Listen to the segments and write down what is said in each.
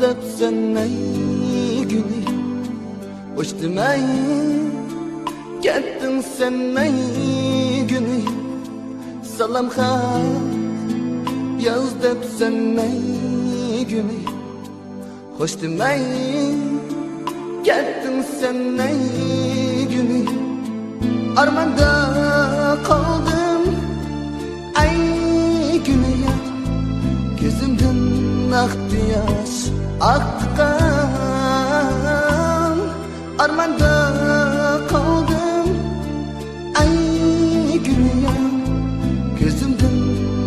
dep sönmey günü hoş demey kettin sönmey günü salam xat yaz dep sönmey günü hoş demey kettin sönmey günü armanda kaldım ay günü ya gözümden aktı yaş aktıkan armanda kaldım ay günü ya gözümden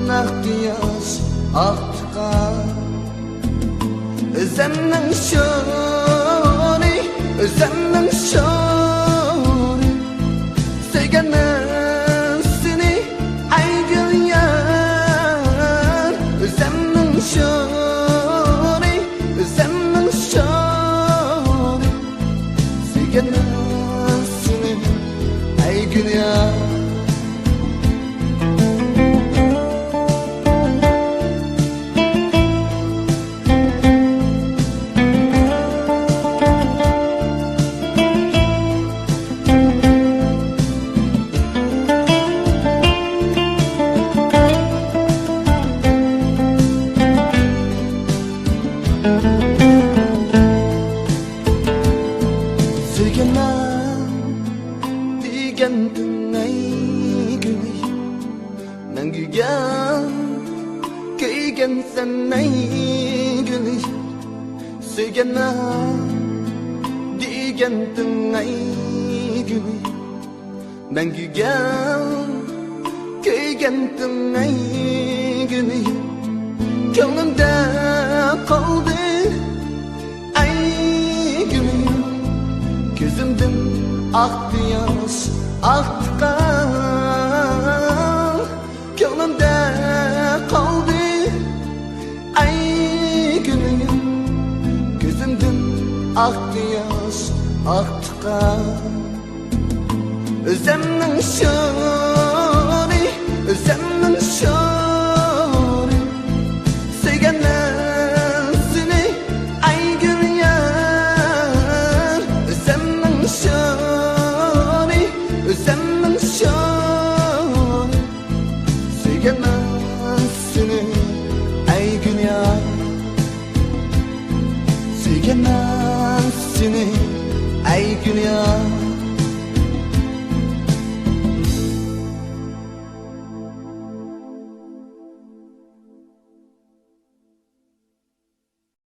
aktı yaş aktıkan özlemden şori özlemden şori sevgenden seni ay gün yar özlemden şori özlemden şori sevgenden seni ay gün yar Digendin ay günü Mengüge kıygen sen ay günü Söygene digendin ay günü Mengüge kıygendin ay günü Gönlümde kaldı ay günü Gözümden aktı yaş aktıkan gönlümde kaldı ay günüm gözümden aktı yaş aktıkan özlemden şu